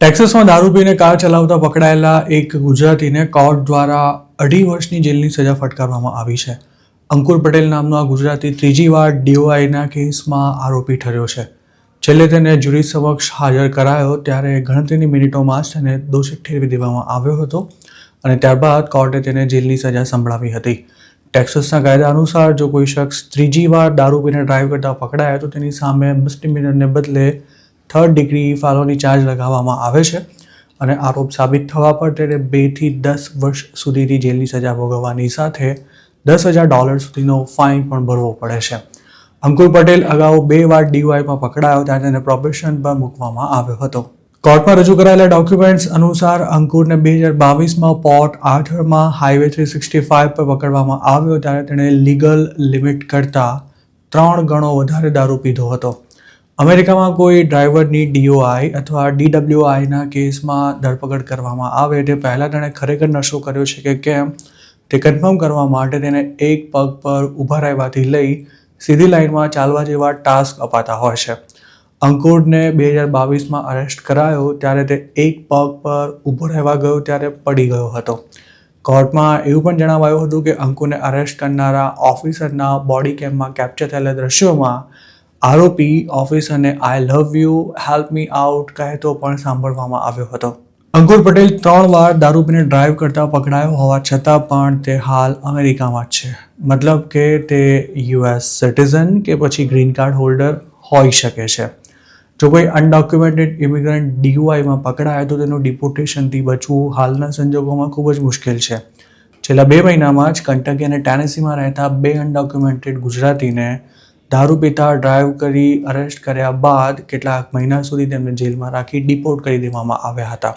ટેક્સાસમાં દારૂ પીને કાર ચલાવતા પકડાયેલા એક ગુજરાતીને કોર્ટ દ્વારા 2.5 વર્ષની જેલની સજા ફટકારવામાં આવી છે. અંકુર પટેલ નામનો આ ગુજરાતી ત્રીજી વાર DUIના કેસમાં આરોપી ઠર્યો છે. છેલ્લે તેને જ્યુરી સમક્ષ હાજર કરાયો ત્યારે ગણતરીની મિનિટોમાં જ તેને દોષિત ઠેરવી દેવામાં આવ્યો હતો અને ત્યારબાદ કોર્ટે તેને જેલની સજા સંભળાવી હતી. ટેક્સાસના કાયદા અનુસાર જો કોઈ શખ્સ ત્રીજી વાર દારૂ પીને ડ્રાઈવ કરતા પકડાય તો તેની સામે મિસડિમિનરને બદલે 3rd ડિગ્રી ફેલોની ચાર્જ લગાવવામાં આવે છે અને આરોપ સાબિત થવા પર તેને 2 થી 10 વર્ષ સુધીની જેલની સજા ભોગવવાની સાથે $10,000 સુધીનો ફાઇન પણ ભરવો પડે છે. અંકુર પટેલ અગાઉ 2 વાર DUIમાં પકડાયો ત્યારે તેને પ્રોબેશન પર મૂકવામાં આવ્યો હતો. કોર્ટમાં રજૂ કરાયેલા ડોક્યુમેન્ટ્સ અનુસાર અંકુરને 2022માં પોર્ટ આર્થરમાં હાઈવે 365 પર પકડવામાં આવ્યો ત્યારે તેણે લીગલ લિમિટ કરતાં 3 ગણો વધારે દારૂ પીધો હતો. અમેરિકામાં કોઈ ડ્રાઈવરની DUI અથવા DWIના કેસમાં ધરપકડ કરવામાં આવે તે પહેલાં તેણે ખરેખર નશો કર્યો છે કે કેમ તે કન્ફર્મ કરવા માટે તેને એક પગ પર ઊભા રહેવાથી લઈ સીધી લાઇનમાં ચાલવા જેવા ટાસ્ક અપાતા હોય છે. અંકુરને 2022માં અરેસ્ટ કરાયો ત્યારે તે એક પગ પર ઊભો રહેવા ગયો ત્યારે પડી ગયો હતો. કોર્ટમાં એવું પણ જણાવાયું હતું કે અંકુરને અરેસ્ટ કરનારા ઓફિસરના બોડી કેમમાં કેપ્ચર થયેલા દ્રશ્યોમાં આરોપી ઓફિસરને "I love you, help me out" કહેતો પણ સાંભળવામાં આવ્યો હતો. અંકુર પટેલ 3 વાર દારૂ પીને ડ્રાઈવ કરતા પકડાયો હોવા છતાં પણ તે હાલ અમેરિકામાં જ છે. મતલબ કે તે US સિટીઝન કે પછી ગ્રીન કાર્ડ હોલ્ડર હોઈ શકે છે. જો કોઈ અનડોક્યુમેન્ટેડ ઇમિગ્રન્ટ DUIમાં પકડાય તો તેનું ડિપોર્ટેશનથી બચવું હાલના સંજોગોમાં ખૂબ જ મુશ્કેલ છે. છેલ્લા 2 મહિનામાં જ કંટકી અને ટેનેસીમાં રહેતા 2 અનડોક્યુમેન્ટેડ ગુજરાતીને દારૂ પીતા ડ્રાઈવ કરી અરેસ્ટ કર્યા બાદ કેટલાક મહિના સુધી તેમને જેલમાં રાખી ડિપોર્ટ કરી દેવામાં આવ્યા હતા.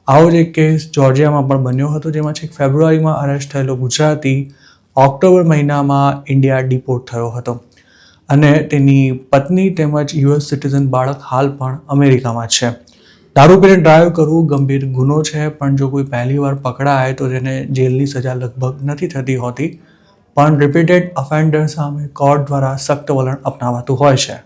આવો જ એક કેસ જોર્જિયામાં પણ બન્યો હતો જેમાં છેક ફેબ્રુઆરીમાં અરેસ્ટ થયેલો ગુજરાતી ઓક્ટોબર મહિનામાં ઇન્ડિયા ડિપોર્ટ થયો હતો અને તેની પત્ની તેમજ US સિટીઝન બાળક હાલ પણ અમેરિકામાં છે. દારૂ પીને ડ્રાઈવ કરવું ગંભીર ગુનો છે પણ જો કોઈ પહેલી વાર પકડાય તો તેને જેલની સજા લગભગ નથી થતી હોતી પણ રિપીટેડ ઓફેન્ડર સામે કોર્ટ દ્વારા સખ્ત વલણ અપનાવાતું હોય છે.